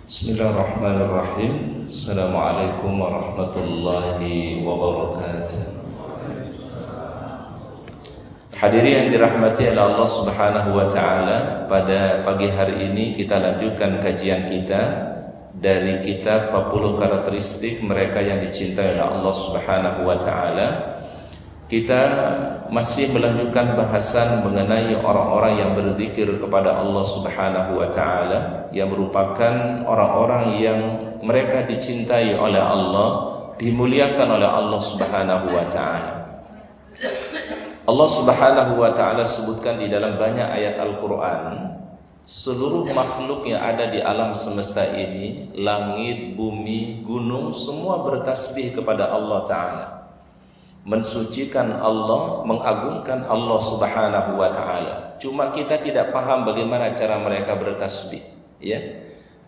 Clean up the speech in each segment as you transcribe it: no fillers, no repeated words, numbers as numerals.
Bismillahirrahmanirrahim. Assalamualaikum warahmatullahi wabarakatuh. Hadirin yang dirahmati oleh Allah Subhanahu wa taala, pada pagi hari ini kita lanjutkan kajian kita dari kitab 40 karakteristik mereka yang dicintai oleh Allah Subhanahu wa taala. Kita masih melanjutkan bahasan mengenai orang-orang yang berzikir kepada Allah Subhanahu wa taala, yang merupakan orang-orang yang mereka dicintai oleh Allah, dimuliakan oleh Allah Subhanahu wa taala. Allah Subhanahu wa taala sebutkan di dalam banyak ayat Al-Qur'an, seluruh makhluk yang ada di alam semesta ini, langit, bumi, gunung, semua bertasbih kepada Allah taala, mensucikan Allah, mengagungkan Allah Subhanahu wa taala. Cuma kita tidak paham bagaimana cara mereka bertasbih, ya.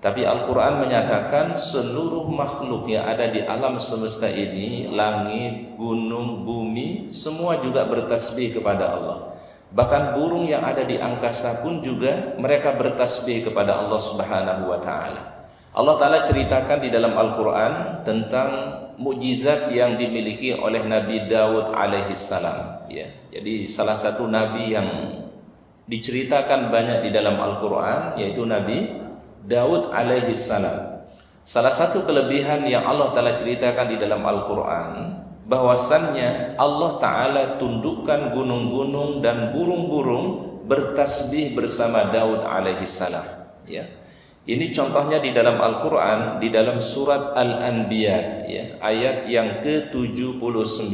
Tapi Al-Qur'an menyatakan seluruh makhluk yang ada di alam semesta ini, langit, gunung, bumi, semua juga bertasbih kepada Allah. Bahkan burung yang ada di angkasa pun juga mereka bertasbih kepada Allah Subhanahu wa taala. Allah taala ceritakan di dalam Al-Qur'an tentang mukjizat yang dimiliki oleh Nabi Daud alaihissalam, ya. Jadi salah satu nabi yang diceritakan banyak di dalam Al-Qur'an yaitu Nabi Daud alaihissalam. Salah satu kelebihan yang Allah taala ceritakan di dalam Al-Qur'an, bahwasannya Allah taala tundukkan gunung-gunung dan burung-burung bertasbih bersama Daud alaihissalam, ya. Ini contohnya di dalam Al-Qur'an, di dalam surat Al-Anbiya, ya, ayat yang ke-79.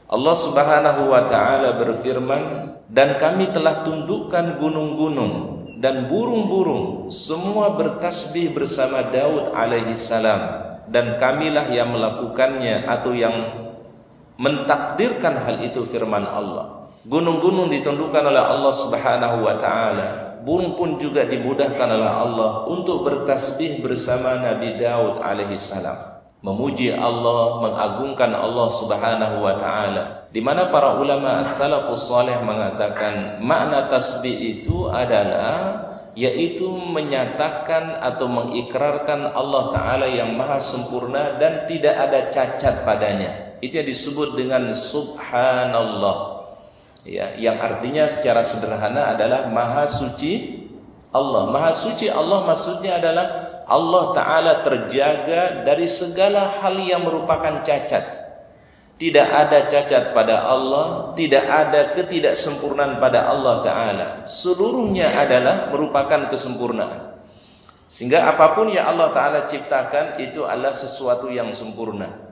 Allah Subhanahu wa taala berfirman, "Dan kami telah tundukkan gunung-gunung dan burung-burung, semua bertasbih bersama Daud alaihi salam, dan kamilah yang melakukannya atau yang mentakdirkan hal itu." Firman Allah. Gunung-gunung ditundukkan oleh Allah Subhanahu wa taala, burung pun juga dimudahkan oleh Allah untuk bertasbih bersama Nabi Daud alaihi salam, memuji Allah, mengagungkan Allah Subhanahu wa taala. Di mana para ulama as-salafus saleh mengatakan makna tasbih itu adalah yaitu menyatakan atau mengikrarkan Allah taala yang maha sempurna dan tidak ada cacat padanya. Itu yang disebut dengan subhanallah, ya, yang artinya secara sederhana adalah maha suci Allah. Maha suci Allah maksudnya adalah Allah taala terjaga dari segala hal yang merupakan cacat. Tidak ada cacat pada Allah, tidak ada ketidaksempurnaan pada Allah taala. Seluruhnya adalah merupakan kesempurnaan. Sehingga apapun yang Allah taala ciptakan itu adalah sesuatu yang sempurna.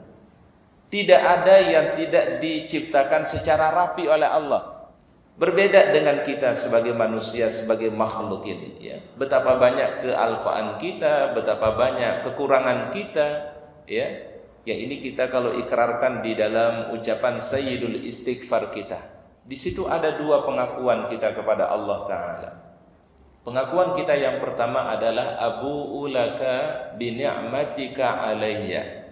Tidak ada yang tidak diciptakan secara rapi oleh Allah. Berbeda dengan kita sebagai manusia, sebagai makhluk ini, ya. Betapa banyak kealfaan kita, betapa banyak kekurangan kita, ya. Ya, ini kita kalau ikrarkan di dalam ucapan Sayyidul Istighfar kita. Di situ ada dua pengakuan kita kepada Allah taala. Pengakuan kita yang pertama adalah abu'u laka bi ni'matika alayya.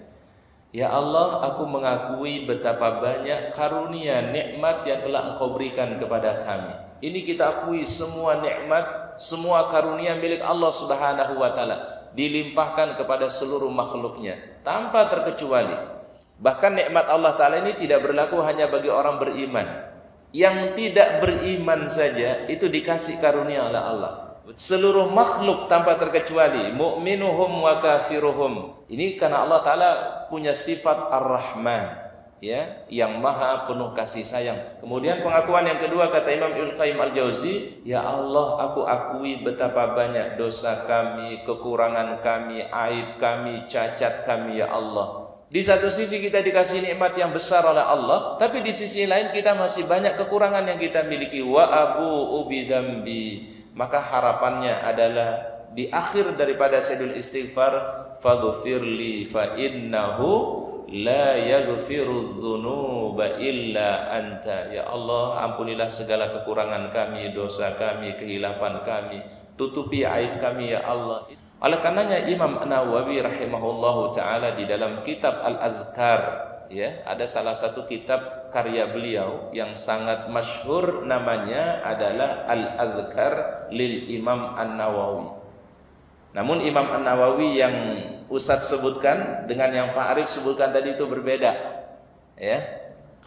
Ya Allah, aku mengakui betapa banyak karunia nikmat yang telah Engkau berikan kepada kami. Ini kita akui semua nikmat, semua karunia milik Allah Subhanahu wa taala, dilimpahkan kepada seluruh makhluknya tanpa terkecuali. Bahkan nikmat Allah taala ini tidak berlaku hanya bagi orang beriman. Yang tidak beriman saja itu dikasih karunia oleh Allah. Seluruh makhluk tanpa terkecuali, mukminuhum wa kafiruhum. Ini karena Allah taala punya sifat Ar-Rahman, ya, yang maha penuh kasih sayang. Kemudian pengakuan yang kedua kata Imam Ibnu Qayyim Al-Jauzi, ya Allah, aku akui betapa banyak dosa kami, kekurangan kami, aib kami, cacat kami, ya Allah. Di satu sisi kita dikasih nikmat yang besar oleh Allah, tapi di sisi lain kita masih banyak kekurangan yang kita miliki. Wa abu bidambi. Maka harapannya adalah di akhir daripada Sayyidul Istighfar, faghfirli fa innahu la yaghfiru dzunuba illa anta. Ya Allah, ampunilah segala kekurangan kami, dosa kami, kehilapan kami, tutupi aib kami, ya Allah. Oleh karenanya Imam Nawawi rahimahullahu taala di dalam kitab Al-Azkar, ya, ada salah satu kitab karya beliau yang sangat masyhur, namanya adalah Al-Azkar lil Imam An-Nawawi. Namun Imam An-Nawawi yang Ustadz sebutkan dengan yang Pak Arif sebutkan tadi itu berbeda. Ya.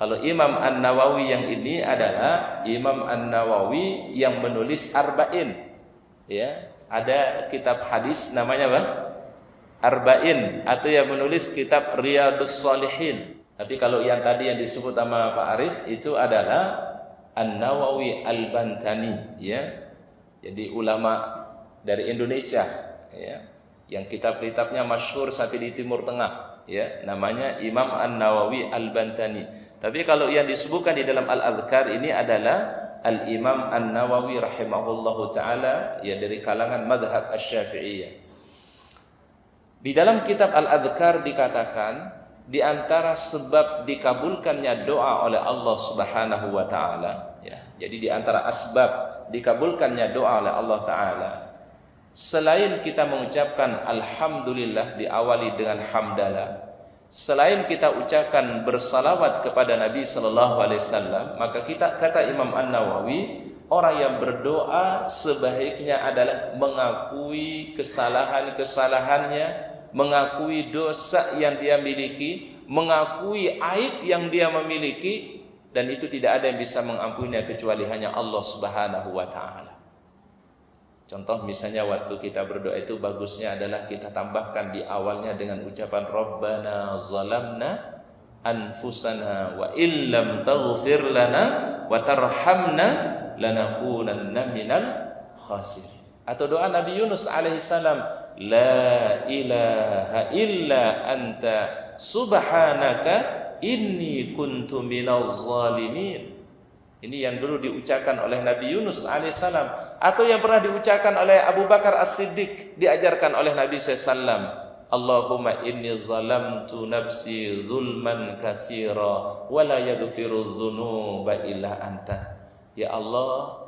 Kalau Imam An-Nawawi yang ini adalah Imam An-Nawawi yang menulis Arba'in. Ya, ada kitab hadis namanya apa? Arba'in, atau yang menulis kitab Riyadhus Shalihin. Tapi kalau yang tadi yang disebut sama Pak Arif itu adalah An-Nawawi Al-Bantani, ya. Jadi ulama dari Indonesia, ya, yang kitab-kitabnya masyhur sampai di Timur Tengah, ya, namanya Imam An-Nawawi Al-Bantani. Tapi kalau yang disebutkan di dalam Al-Adhkar ini adalah Al-Imam An-Nawawi rahimahullahu taala, ya, dari kalangan mazhab Asy-Syafi'iyah. Di dalam kitab Al-Adhkar dikatakan di antara sebab dikabulkannya doa oleh Allah Subhanahu wa taala, ya. Jadi di antara asbab dikabulkannya doa oleh Allah taala, selain kita mengucapkan alhamdulillah diawali dengan hamdalah, selain kita ucapkan bersalawat kepada Nabi sallallahu alaihi wasallam, maka kita, kata Imam An-Nawawi, orang yang berdoa sebaiknya adalah mengakui kesalahan-kesalahannya, mengakui dosa yang dia miliki, mengakui aib yang dia memiliki, dan itu tidak ada yang bisa mengampuninya kecuali hanya Allah Subhanahu wa taala. Contoh misalnya waktu kita berdoa itu bagusnya adalah kita tambahkan di awalnya dengan ucapan Rabbana zalamna anfusana wa illam taghfir lana wa tarhamna lanakunanna minal khasirin. Atau doa Nabi Yunus alaihissalam, la ilaha illa anta subhanaka inni kuntu minaz zalimin. Ini yang dulu diucapkan oleh Nabi Yunus alaihissalam, atau yang pernah diucapkan oleh Abu Bakar As-Siddiq, diajarkan oleh Nabi SAW. Allahumma inni zalamtu nafsi zulman katsira wa la yaghfiru dzunuba illa anta. Ya Allah,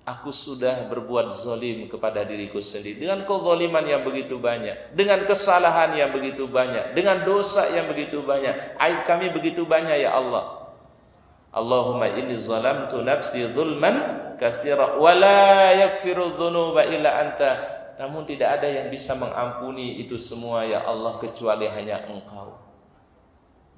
aku sudah berbuat zalim kepada diriku sendiri dengan kezaliman yang begitu banyak, dengan kesalahan yang begitu banyak, dengan dosa yang begitu banyak, aib kami begitu banyak ya Allah. Allahumma inni zalamtu nafsi zulman katsira wa la yaghfiru dzunuba illa anta. Namun tidak ada yang bisa mengampuni itu semua ya Allah kecuali hanya Engkau.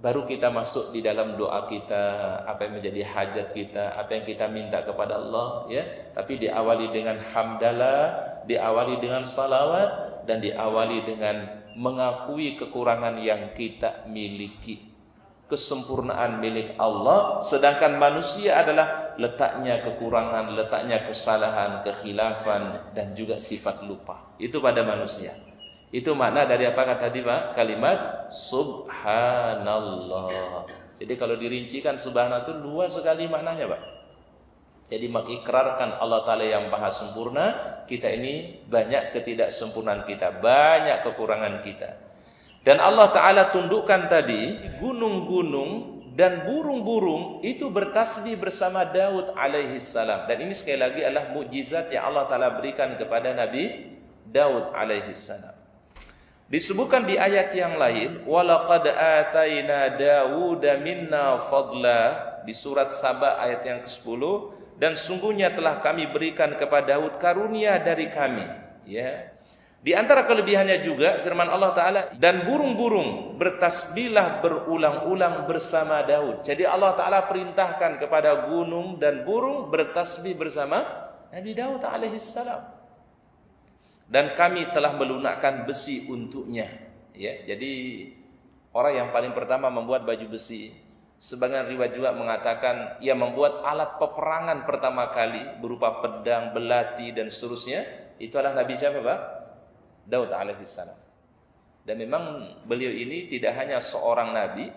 Baru kita masuk di dalam doa kita, apa yang menjadi hajat kita, apa yang kita minta kepada Allah, ya. Tapi diawali dengan hamdalah, diawali dengan salawat, dan diawali dengan mengakui kekurangan yang kita miliki. Kesempurnaan milik Allah, sedangkan manusia adalah letaknya kekurangan, letaknya kesalahan, kekhilafan, dan juga sifat lupa. Itu pada manusia. Itu makna dari apa kata tadi Pak? Kalimat subhanallah. Jadi kalau dirincikan subhanallah itu luas sekali maknanya Pak. Jadi mengikrarkan Allah Ta'ala yang maha sempurna, kita ini banyak ketidaksempurnaan kita, banyak kekurangan kita. Dan Allah Ta'ala tundukkan tadi gunung-gunung dan burung-burung itu bertasbih bersama Daud alaihi salam. Dan ini sekali lagi adalah mukjizat yang Allah Ta'ala berikan kepada Nabi Daud alaihi salam. Disebutkan di ayat yang lain, walaqad ataina Dawuda minna fadla, di surat Saba ayat yang ke-10, dan sungguhnya telah kami berikan kepada Daud karunia dari kami, ya. Di antara kelebihannya juga firman Allah Ta'ala, dan burung-burung bertasbihlah berulang-ulang bersama Daud. Jadi Allah Ta'ala perintahkan kepada gunung dan burung bertasbih bersama Nabi Daud alaihi salam. Dan kami telah melunakkan besi untuknya, ya. Jadi orang yang paling pertama membuat baju besi, sebagian riwayat juga mengatakan ia membuat alat peperangan pertama kali berupa pedang, belati dan seterusnya. Itu adalah Nabi siapa Pak? Daud alaihissalam. Dan memang beliau ini tidak hanya seorang nabi,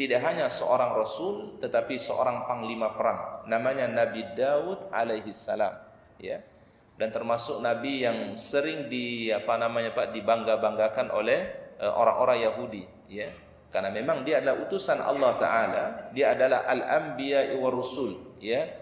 tidak hanya seorang rasul, tetapi seorang panglima perang. Namanya Nabi Daud alaihissalam, ya. Dan termasuk nabi yang sering dibangga-banggakan oleh orang-orang Yahudi, ya. Karena memang dia adalah utusan Allah Ta'ala, dia adalah al-anbiya wa rusul, ya.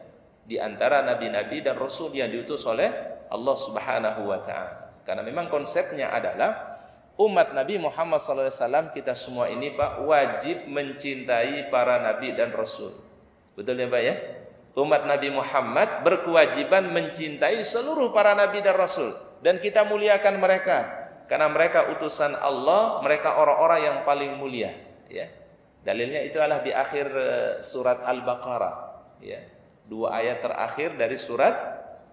Di antara nabi-nabi dan rasul yang diutus oleh Allah Subhanahu wa Ta'ala. Karena memang konsepnya adalah umat Nabi Muhammad SAW, kita semua ini Pak, wajib mencintai para nabi dan rasul. Betul ya Pak ya? Umat Nabi Muhammad berkewajiban mencintai seluruh para nabi dan rasul. dan kita muliakan mereka karena mereka utusan Allah, mereka orang-orang yang paling mulia, ya. Dalilnya itu adalah di akhir surat Al-Baqarah, ya. 2 ayat terakhir dari surat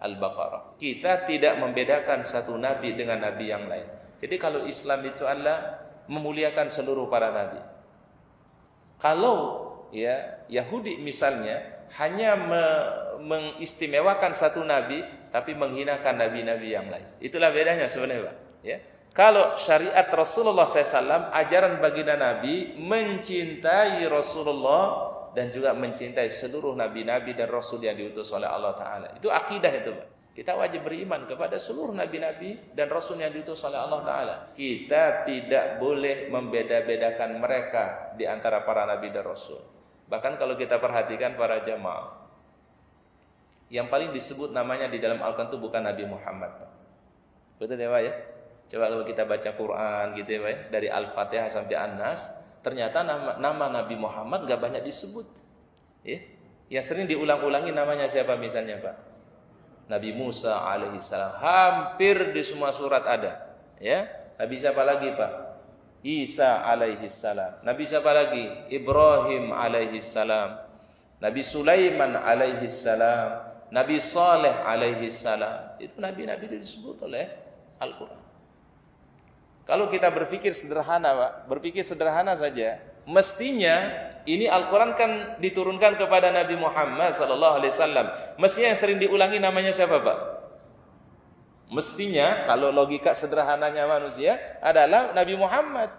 Al-Baqarah. Kita tidak membedakan satu nabi dengan nabi yang lain. Jadi kalau Islam itu adalah memuliakan seluruh para nabi. Kalau ya Yahudi misalnya hanya mengistimewakan satu nabi tapi menghinakan nabi-nabi yang lain. Itulah bedanya sebenarnya, Pak. Ya. Kalau syariat Rasulullah SAW, ajaran baginda Nabi mencintai Rasulullah dan juga mencintai seluruh nabi-nabi dan rasul yang diutus oleh Allah Ta'ala. Itu akidah itu, Pak. Kita wajib beriman kepada seluruh nabi-nabi dan rasul yang diutus oleh Allah Ta'ala. Kita tidak boleh membeda-bedakan mereka di antara para nabi dan rasul. Bahkan kalau kita perhatikan para jamaah, yang paling disebut namanya di dalam Al-Quran itu bukan Nabi Muhammad, Pak. Betul ya, Pak ya? Coba kalau kita baca Quran gitu ya, Pak ya, dari Al-Fatihah sampai An-Nas, ternyata nama Nabi Muhammad gak banyak disebut. Ya. Yang sering diulang-ulangi namanya siapa misalnya, Pak? Nabi Musa alaihissalam. Hampir di semua surat ada. Ya. Nabi siapa lagi, Pak? Isa alaihissalam. Nabi siapa lagi? Ibrahim alaihissalam. Nabi Sulaiman alaihissalam. Nabi Saleh alaihissalam. Itu nabi-nabi disebut oleh Al-Quran. Kalau kita berpikir sederhana, Pak, berpikir sederhana saja, mestinya ini Al-Quran kan diturunkan kepada Nabi Muhammad SAW. Mestinya yang sering diulangi namanya siapa, Pak? Mestinya kalau logika sederhananya manusia adalah Nabi Muhammad.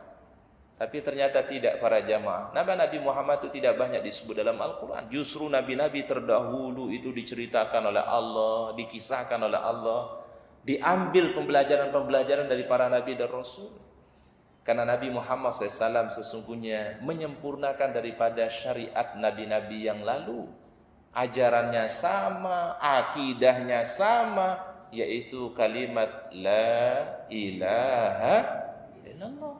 Tapi ternyata tidak, para jamaah. Nama Nabi Muhammad itu tidak banyak disebut dalam Al-Quran. Justru nabi-nabi terdahulu itu diceritakan oleh Allah, dikisahkan oleh Allah. Diambil pembelajaran-pembelajaran dari para nabi dan rasul. Karena Nabi Muhammad SAW sesungguhnya menyempurnakan daripada syariat nabi-nabi yang lalu. Ajarannya sama, akidahnya sama, yaitu kalimat La ilaha illallah.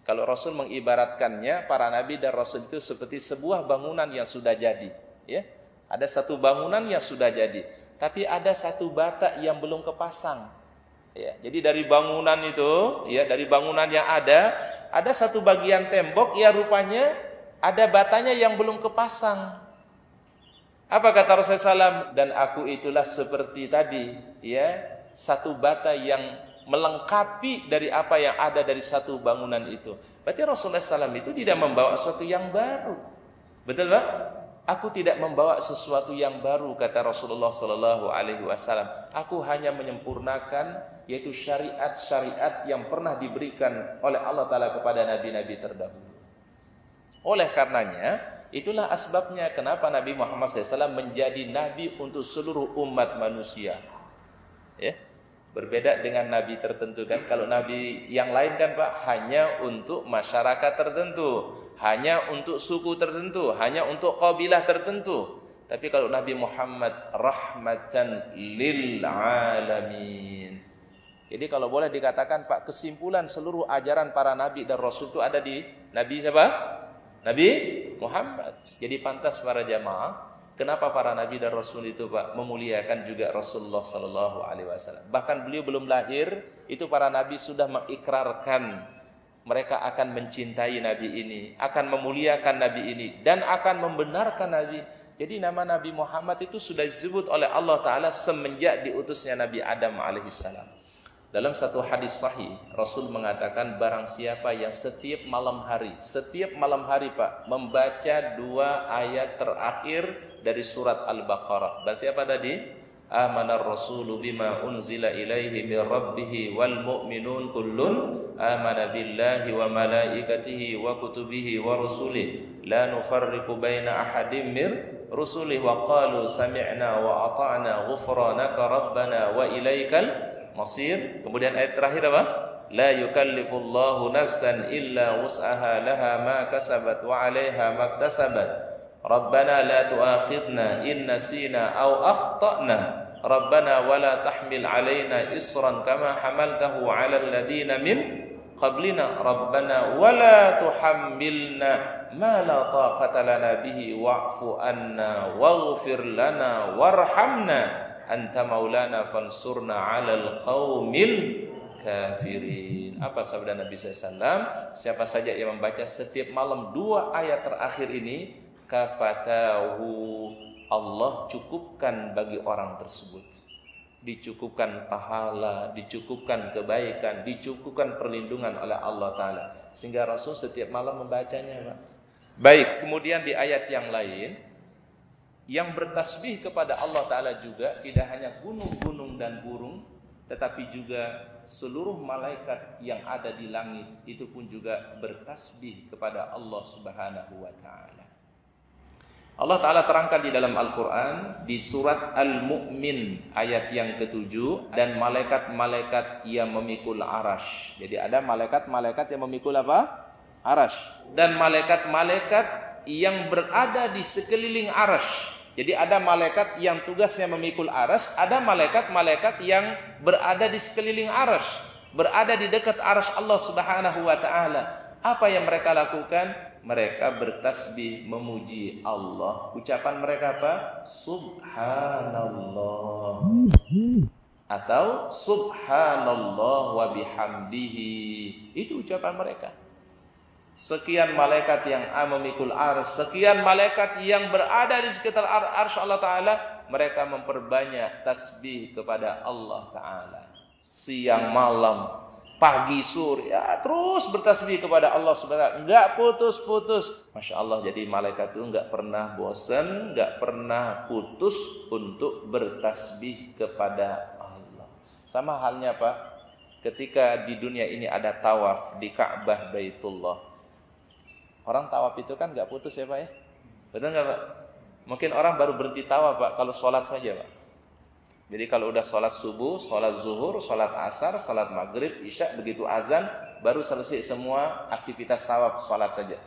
Kalau Rasul mengibaratkannya, para nabi dan rasul itu seperti sebuah bangunan yang sudah jadi. Ya, ada satu bangunan yang sudah jadi. Tapi ada satu bata yang belum kepasang. Ya, jadi dari bangunan itu, ya dari bangunan yang ada satu bagian tembok, ya rupanya ada batanya yang belum kepasang. Apa kata Rasulullah SAW? Dan aku itulah seperti tadi, ya satu bata yang melengkapi dari apa yang ada dari satu bangunan itu. Berarti Rasulullah SAW itu tidak membawa sesuatu yang baru. Betul, Pak? Aku tidak membawa sesuatu yang baru, kata Rasulullah SAW. Aku hanya menyempurnakan yaitu syariat-syariat yang pernah diberikan oleh Allah Ta'ala kepada nabi-nabi terdahulu. Oleh karenanya, itulah asbabnya kenapa Nabi Muhammad SAW menjadi nabi untuk seluruh umat manusia. Ya, berbeda dengan nabi tertentu kan. Kalau nabi yang lain kan, Pak, hanya untuk masyarakat tertentu, hanya untuk suku tertentu, hanya untuk kabilah tertentu. Tapi kalau Nabi Muhammad rahmatan lil alamin. Jadi kalau boleh dikatakan, Pak, kesimpulan seluruh ajaran para nabi dan rasul itu ada di Nabi siapa? Nabi Muhammad. Jadi pantas para jamaah, kenapa para nabi dan rasul itu, Pak, memuliakan juga Rasulullah SAW. Bahkan beliau belum lahir, itu para nabi sudah mengikrarkan mereka akan mencintai nabi ini, akan memuliakan nabi ini, dan akan membenarkan nabi. Jadi nama Nabi Muhammad itu sudah disebut oleh Allah Ta'ala semenjak diutusnya Nabi Adam alaihissalam. Dalam satu hadis sahih, Rasul mengatakan barang siapa yang setiap malam hari, Pak, membaca 2 ayat terakhir dari surat Al-Baqarah. Berarti apa tadi? Amanar rasulu bima unzila ilaihi min rabbih wal mu'minun kullun amana billahi wa malaikatihi wa kutubihi wa rusulihi la nufarriqu baina ahadin mir rusulihi wa qalu sami'na wa ata'na ghufranaka rabbana wa ilaikal masir. Kemudian ayat terakhir apa? La yukallifullahu nafsan illa wus'aha laha ma kasabat wa 'alaiha maktasabat. Rabbana la tu'akhidna in nasina aw akhtana. Rabbana wa la tahmil 'alaina isran kama hamaltahu 'alal ladzina min qablina. Rabbana wa la tuhammilna ma la taqata lana bihi wa'fu anna waghfir lana warhamna anta maulana fansurna 'alal qaumil kafirin. Apa sabda Nabi SAW? Siapa saja yang membaca setiap malam 2 ayat terakhir ini, kafatahu, Allah cukupkan bagi orang tersebut. Dicukupkan pahala, dicukupkan kebaikan, dicukupkan perlindungan oleh Allah Ta'ala. Sehingga Rasul setiap malam membacanya, Pak. Baik, kemudian di ayat yang lain, yang bertasbih kepada Allah Ta'ala juga tidak hanya gunung-gunung dan burung, tetapi juga seluruh malaikat yang ada di langit itu pun juga bertasbih kepada Allah Subhanahu wa Ta'ala. Allah Ta'ala terangkan di dalam Al-Quran di surat Al-Mu'min ayat yang ke-7, dan malaikat-malaikat yang memikul arash. Jadi ada malaikat-malaikat yang memikul apa? Arash. Dan malaikat-malaikat yang berada di sekeliling arash. Jadi ada malaikat yang tugasnya memikul arash, ada malaikat-malaikat yang berada di sekeliling arash, berada di dekat arash Allah Subhanahu wa Ta'ala. Apa yang mereka lakukan? Mereka bertasbih memuji Allah. Ucapan mereka apa? Subhanallah atau Subhanallah wa bihamdihi. Itu ucapan mereka. Sekian malaikat yang memikul arsy, sekian malaikat yang berada di sekitar arsy Allah Ta'ala, mereka memperbanyak tasbih kepada Allah Ta'ala. Siang malam, pagi sore, ya terus bertasbih kepada Allah Subhanahu, enggak putus-putus. Masya Allah, jadi malaikat itu enggak pernah bosan, enggak pernah putus untuk bertasbih kepada Allah. Sama halnya Pak, ketika di dunia ini ada tawaf di Ka'bah Baitullah. Orang tawaf itu kan enggak putus ya Pak ya? Betul enggak Pak? Mungkin orang baru berhenti tawaf Pak kalau sholat saja Pak. Jadi kalau udah sholat subuh, sholat zuhur, sholat asar, sholat maghrib, isya, begitu azan, baru selesai semua aktivitas tawaf, sholat saja.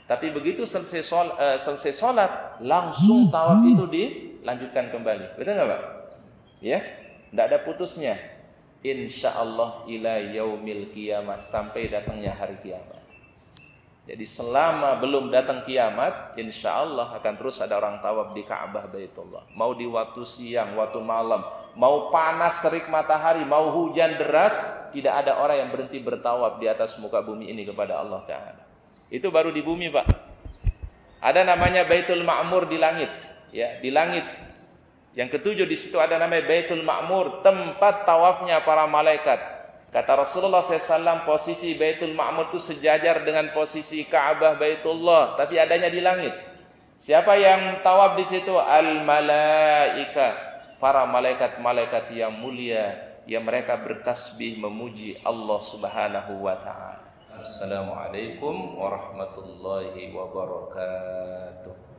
Tapi begitu selesai sholat, langsung tawaf itu dilanjutkan kembali. Betul nggak Pak? Ya, nggak ada putusnya. Insya Allah ila yaumil qiyamah, sampai datangnya hari kiamat. Jadi selama belum datang kiamat, insya Allah akan terus ada orang tawaf di Ka'bah Baitullah. Mau di waktu siang, waktu malam, mau panas terik matahari, mau hujan deras, tidak ada orang yang berhenti bertawaf di atas muka bumi ini kepada Allah Ta'ala. Itu baru di bumi Pak. Ada namanya Baitul Ma'mur di langit, ya, di langit. Yang ketujuh di situ ada namanya Baitul Ma'mur, tempat tawafnya para malaikat. Kata Rasulullah SAW, posisi Baitul Ma'mur itu sejajar dengan posisi Ka'bah Baitullah, tapi adanya di langit. Siapa yang tawaf di situ? Al-malaika, para malaikat-malaikat yang mulia, yang mereka bertasbih memuji Allah Subhanahu wa Ta'ala. Assalamualaikum warahmatullahi wabarakatuh.